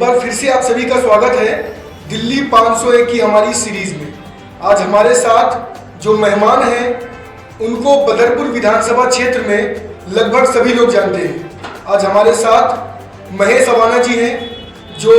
बार फिर से आप सभी का स्वागत है दिल्ली 501 की हमारी सीरीज में। आज हमारे साथ जो मेहमान हैं उनको बदरपुर विधानसभा क्षेत्र में लगभग सभी लोग जानते हैं। आज हमारे साथ महेश अवाना जी हैं जो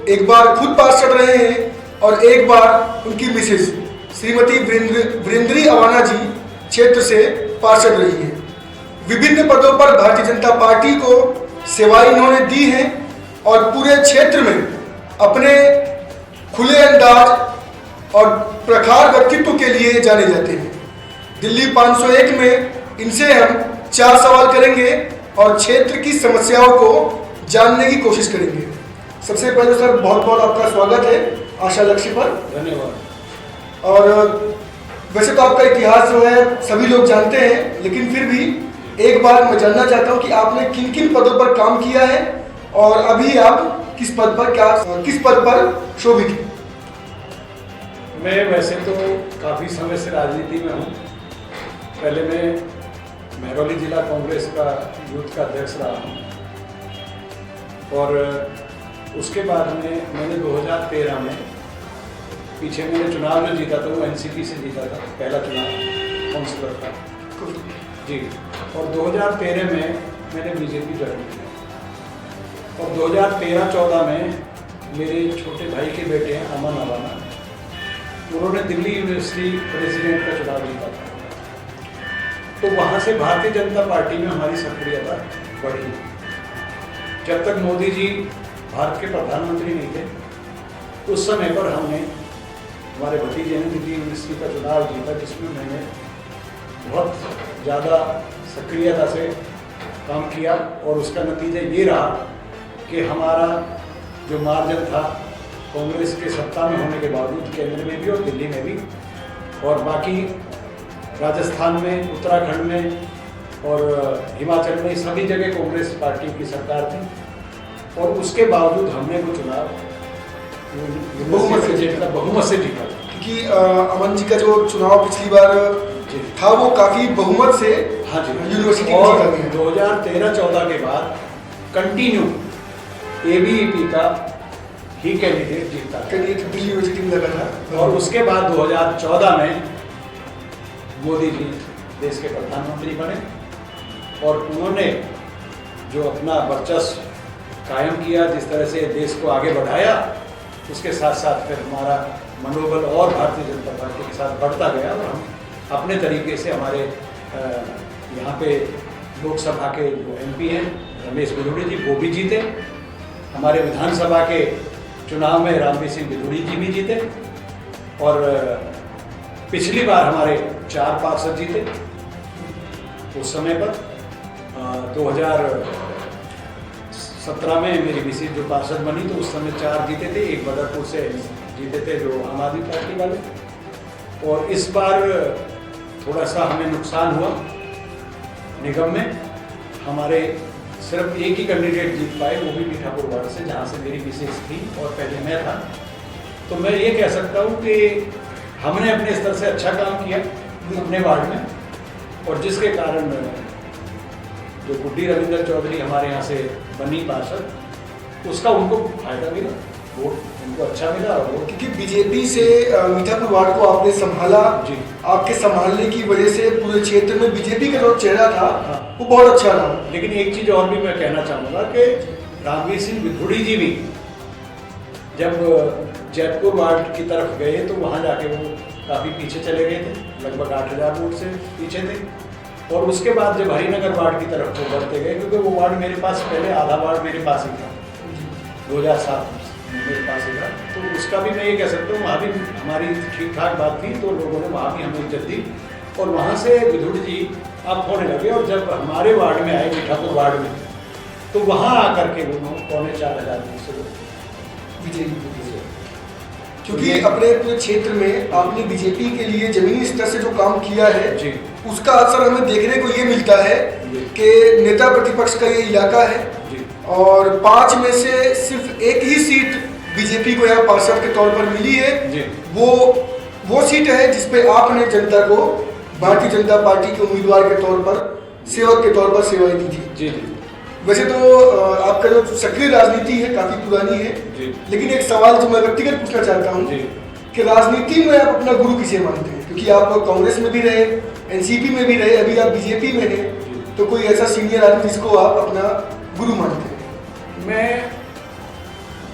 एक बार खुद पार्षद रहे हैं और एक बार उनकी मिसेज श्रीमती वृंद्री अवाना जी क्षेत्र से पार्षद रही हैं। विभिन्न पदों पर भारतीय जनता पार्टी को सेवाएं इन्होंने दी हैं और पूरे क्षेत्र में अपने खुले अंदाज और प्रखर व्यक्तित्व के लिए जाने जाते हैं। दिल्ली 501 में इनसे हम 4 सवाल करेंगे और क्षेत्र की समस्याओं को जानने की कोशिश करेंगे। सबसे पहले सर बहुत बहुत आपका स्वागत है आशा लक्ष्य पर। धन्यवाद। और वैसे तो आपका इतिहास जो है सभी लोग जानते हैं, लेकिन फिर भी एक बार मैं जानना चाहता हूं कि आपने किन किन पदों पर काम किया है और अभी आप किस पद पर शोभित हैं? मैं वैसे तो काफ़ी समय से राजनीति में हूँ। पहले मैं महरौली जिला कांग्रेस का यूथ का अध्यक्ष रहा हूँ और उसके बाद में मैंने 2013 में पीछे मैंने चुनाव में जीता था, वो एनसीपी से जीता था, पहला चुनाव काउंसिलर का जी। और 2013 में मैंने बीजेपी ज्वाइन किया और 2013-14 में मेरे छोटे भाई के बेटे हैं अमन अवाना, उन्होंने दिल्ली यूनिवर्सिटी प्रेसिडेंट का चुनाव जीता था। तो वहाँ से भारतीय जनता पार्टी में हमारी सक्रियता बढ़ी। जब तक मोदी जी भारत के प्रधानमंत्री नहीं थे उस समय पर हमने हमारे भतीजे ने दिल्ली यूनिवर्सिटी का चुनाव जीता, जिसमें मैंने बहुत ज़्यादा सक्रियता से काम किया और उसका नतीजा ये रहा कि हमारा जो मार्जिन था कांग्रेस के सत्ता में होने के बावजूद केंद्र में भी और दिल्ली में भी और बाकी राजस्थान में, उत्तराखंड में और हिमाचल में सभी जगह कांग्रेस पार्टी की सरकार थी और उसके बावजूद हमने वो चुनाव बहुमत से जीता। क्योंकि अमन जी का जो चुनाव पिछली बार था वो काफी बहुमत से यूनिवर्सिटी और 2013-14 के बाद कंटिन्यू एबीवीपी का ही कैंडिडेट जीता दिल्ली यूनिवर्सिटी में लगा था। और उसके बाद 2014 में मोदी जी देश के प्रधानमंत्री बने और उन्होंने जो अपना वर्चस्व कायम किया, जिस तरह से देश को आगे बढ़ाया, उसके साथ साथ फिर हमारा मनोबल और भारतीय जनता पार्टी के साथ बढ़ता गया और हम अपने तरीके से हमारे यहाँ पे लोकसभा के जो एमपी हैं रमेश बिधूड़ी जी, वो भी जीते। हमारे विधानसभा के चुनाव में रामवीर सिंह बिधूड़ी जी भी जीते और पिछली बार हमारे 4 पार्षद जीते। उस समय पर 2017 में मेरी मिसेज जो पार्षद बनी तो उस समय 4 जीते थे, एक बदरपुर से जीते थे जो आम आदमी पार्टी वाले। और इस बार थोड़ा सा हमें नुकसान हुआ निगम में, हमारे सिर्फ एक ही कैंडिडेट जीत पाए, वो भी मीठापुर वार्ड से, जहाँ से मेरी मिसेज थी और पहले मैं था। तो मैं ये कह सकता हूँ कि हमने अपने स्तर से अच्छा काम किया अपने वार्ड में और जिसके कारण जो गुड्डी रविंदर चौधरी हमारे यहाँ से बनी पार्षद, उसका उनको फायदा मिला, वोट उनको अच्छा मिला। और क्योंकि बीजेपी से मीठापुर वार्ड को आपने संभाला जी, आपके संभालने की वजह से पूरे क्षेत्र में बीजेपी का जो चेहरा था वो बहुत अच्छा रहा। लेकिन एक चीज़ और भी मैं कहना चाहूँगा कि रामवीर सिंह बिधूड़ी जी भी जब जैतपुर वार्ड की तरफ गए तो वहाँ जाके वो काफ़ी पीछे चले गए थे, लगभग 8000 वोट से पीछे थे। और उसके बाद जब हरिनगर वार्ड की तरफ वो बढ़ते गए, क्योंकि वो वार्ड मेरे पास पहले आधा वार्ड मेरे पास ही था, 2007 मेरे पास ही था, तो उसका भी मैं ये कह सकता हूँ वहाँ भी हमारी ठीक ठाक बात थी, तो लोगों ने वहाँ भी हमें इज्जत दी और वहाँ से बिधूड़ी जी अब होने लगे। और जब हमारे वार्ड में आए, मीठापुर वार्ड में, तो वहाँ आकर के उन्होंने 4,500 वोट से बीजेपी, क्योंकि अपने पूरे क्षेत्र में आपने बीजेपी के लिए जमीनी स्तर से जो काम किया है जी, उसका असर हमें देखने को ये मिलता है कि नेता प्रतिपक्ष का ये इलाका है जी, और 5 में से सिर्फ एक ही सीट बीजेपी को यहाँ पार्षद के तौर पर मिली है जी। वो सीट है जिसपे आपने जनता को भारतीय जनता पार्टी के उम्मीदवार के तौर पर, सेवक के तौर पर सेवाएं दी थी। जी जी। वैसे तो आपका जो सक्रिय राजनीति है काफी पुरानी है, लेकिन एक सवाल जो मैं व्यक्तिगत पूछना चाहता हूँ कि राजनीति में आप अपना गुरु किसे मानते हैं? क्योंकि आप कांग्रेस में भी रहे, एनसीपी में भी रहे, अभी आप बीजेपी में हैं, तो कोई ऐसा सीनियर आदमी जिसको आप अपना गुरु मानते हैं? मैं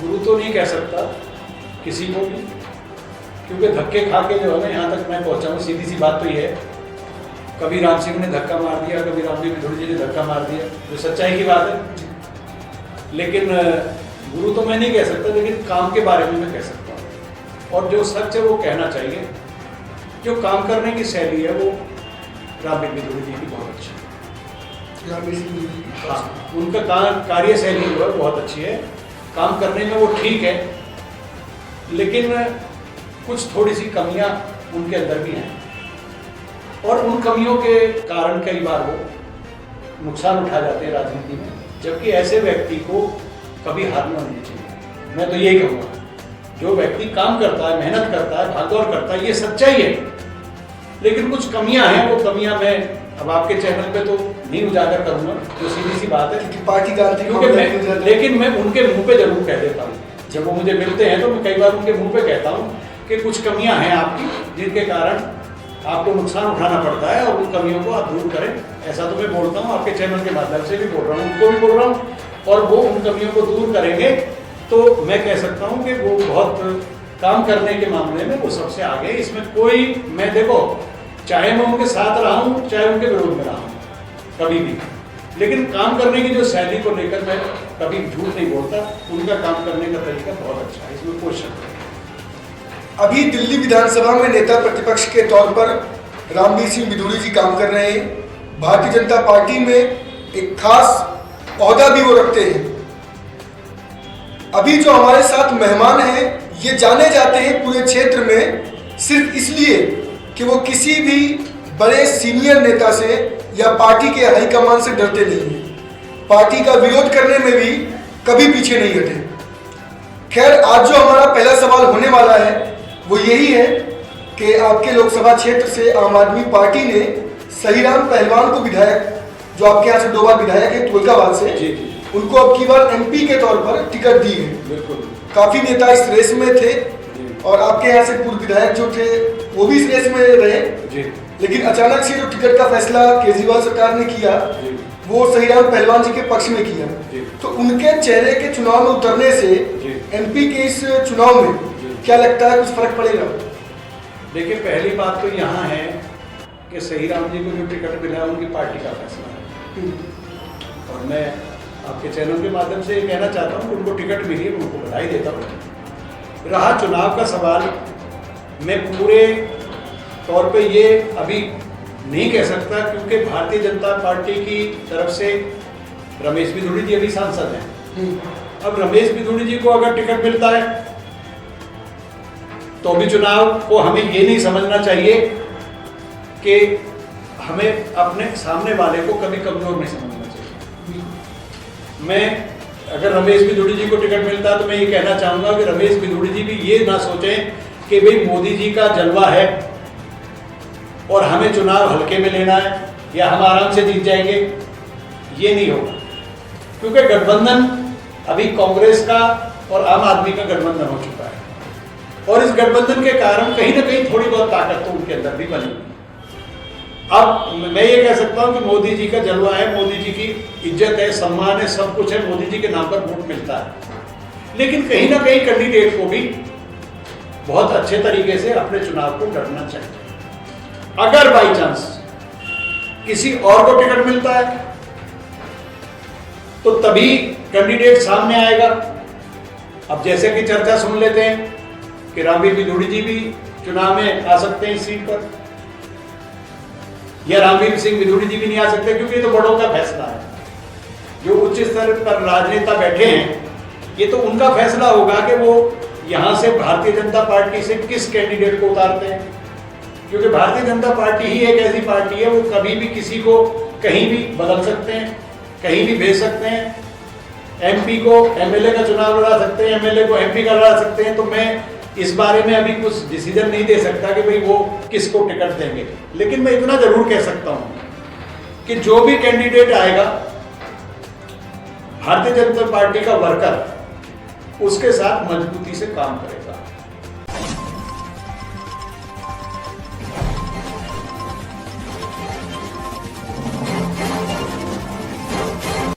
गुरु तो नहीं कह सकता किसी को भी, क्योंकि धक्के खा के जो है ना यहाँ तक मैं पहुँचा हूँ। सीधी सी बात तो ये है, कभी राम सिंह ने धक्का मार दिया, कभी रामवीर विधुड़ी जी ने धक्का मार दिया, जो सच्चाई की बात है। लेकिन गुरु तो मैं नहीं कह सकता, लेकिन काम के बारे में मैं कह सकता हूँ, और जो सच है वो कहना चाहिए। जो काम करने की शैली है वो रामवीर विधुड़ी जी की बहुत अच्छी है। हाँ, उनका कार्य शैली जो है बहुत अच्छी है, काम करने में वो ठीक है, लेकिन कुछ थोड़ी सी कमियां उनके अंदर भी हैं, और उन कमियों के कारण कई बार वो नुकसान उठा जाते हैं राजनीति में, जबकि ऐसे व्यक्ति को कभी हारना नहीं चाहिए। मैं तो यही कहूँगा, जो व्यक्ति काम करता है, मेहनत करता है, भागदौड़ करता है, ये सच्चाई है, लेकिन कुछ कमियां हैं, वो कमियां मैं अब आपके चैनल पे तो नहीं उजागर करूंगा, जो सीधी सी बात है कि पार्टी का लेकिन मैं उनके मुंह पे जरूर कह देता हूँ। जब वो मुझे मिलते हैं तो मैं कई बार उनके मुंह पे कहता हूँ कि कुछ कमियां हैं आपकी, जिनके कारण आपको नुकसान उठाना पड़ता है, और उन कमियों को आप दूर करें। ऐसा तो मैं बोलता हूँ, आपके चैनल के माध्यम से भी बोल रहा हूँ, उनको भी बोल रहा हूँ, और वो उन कमियों को दूर करेंगे तो मैं कह सकता हूँ कि वो बहुत काम करने के मामले में वो सबसे आगे। इसमें कोई, मैं देखो, चाहे मैं उनके साथ रहा हूँ, चाहे उनके विरोध में रहा हूँ, कभी भी, लेकिन काम करने की जो शैली को लेकर मैं कभी झूठ नहीं बोलता। उनका काम करने का तरीका बहुत अच्छा है, इसमें कोई शक नहीं। अभी दिल्ली विधानसभा में नेता प्रतिपक्ष के तौर पर रामवीर सिंह विधुड़ी जी काम कर रहे हैं। भारतीय जनता पार्टी में एक खास ओहदा भी वो रखते हैं। अभी जो हमारे साथ मेहमान हैं, ये जाने जाते हैं पूरे क्षेत्र में सिर्फ इसलिए कि वो किसी भी बड़े सीनियर नेता से या पार्टी के हाईकमान से डरते नहीं हैं। पार्टी का विरोध करने में भी कभी पीछे नहीं हटे। खैर, आज जो हमारा पहला सवाल होने वाला है वो यही है कि आपके लोकसभा क्षेत्र से आम आदमी पार्टी ने सहीराम पहलवान को विधायक, जो आपके यहाँ से 2 बार विधायक है तुलकाबाद से, उनको अब की बार एमपी के तौर पर टिकट दी है। बिल्कुल, काफी नेता इस रेस में थे, और आपके यहाँ से पूर्व विधायक जो थे वो भी इस रेस में रहे, लेकिन अचानक से जो टिकट का फैसला केजरीवाल सरकार ने किया वो सहीराम पहलवान जी के पक्ष में किया। तो उनके चेहरे के चुनाव में उतरने से एमपी के इस चुनाव में क्या लगता है, कुछ फर्क पड़ेगा? देखिए, पहली बात तो यहाँ है कि सहीराम जी को जो टिकट मिला है उनकी पार्टी का फैसला है, और मैं आपके चैनल के माध्यम से ये कहना चाहता हूँ कि उनको टिकट मिली है, उनको बधाई देता हूँ। रहा चुनाव का सवाल, मैं पूरे तौर पे ये अभी नहीं कह सकता, क्योंकि भारतीय जनता पार्टी की तरफ से रमेश विधुड़ी जी अभी सांसद हैं। अब रमेश विधुड़ी जी को अगर टिकट मिलता है तो अभी चुनाव को हमें ये नहीं समझना चाहिए कि हमें अपने सामने वाले को कभी कमजोर नहीं समझना चाहिए। मैं अगर रमेश विधुड़ी जी को टिकट मिलता है तो मैं ये कहना चाहूँगा कि रमेश विधुड़ी जी भी ये ना सोचें कि भाई मोदी जी का जलवा है और हमें चुनाव हल्के में लेना है या हम आराम से जीत जाएंगे। ये नहीं होगा, क्योंकि गठबंधन अभी कांग्रेस का और आम आदमी का गठबंधन हो चुका है, और इस गठबंधन के कारण कहीं ना कहीं थोड़ी बहुत ताकत तो उनके अंदर भी बनी। अब मैं ये कह सकता हूँ कि मोदी जी का जलवा है, मोदी जी की इज्जत है, सम्मान है, सब कुछ है, मोदी जी के नाम पर वोट मिलता है, लेकिन कहीं ना कहीं कैंडिडेट को भी बहुत अच्छे तरीके से अपने चुनाव को लड़ना चाहिए। अगर बाई चांस किसी और को टिकट मिलता है तो तभी कैंडिडेट सामने आएगा। अब जैसे कि चर्चा सुन लेते हैं कि रामवीर विधुड़ी जी भी चुनाव में आ सकते हैं इस सीट पर, या रामवीर सिंह विधुड़ी जी भी नहीं आ सकते, क्योंकि ये तो बड़ों का फैसला है। जो उच्च स्तर पर राजनेता बैठे हैं, ये तो उनका फैसला होगा कि वो यहां से भारतीय जनता पार्टी से किस कैंडिडेट को उतारते हैं, क्योंकि भारतीय जनता पार्टी ही एक ऐसी पार्टी है, वो कभी भी किसी को कहीं भी बदल सकते हैं, कहीं भी भेज सकते हैं। एमपी को एमएलए का चुनाव लड़ा सकते हैं, एमएलए को एमपी का लड़ा सकते हैं। तो मैं इस बारे में अभी कुछ डिसीजन नहीं दे सकता कि भाई वो किसको टिकट देंगे, लेकिन मैं इतना जरूर कह सकता हूं कि जो भी कैंडिडेट आएगा भारतीय जनता पार्टी का वर्कर उसके साथ मजबूती से काम करेगा।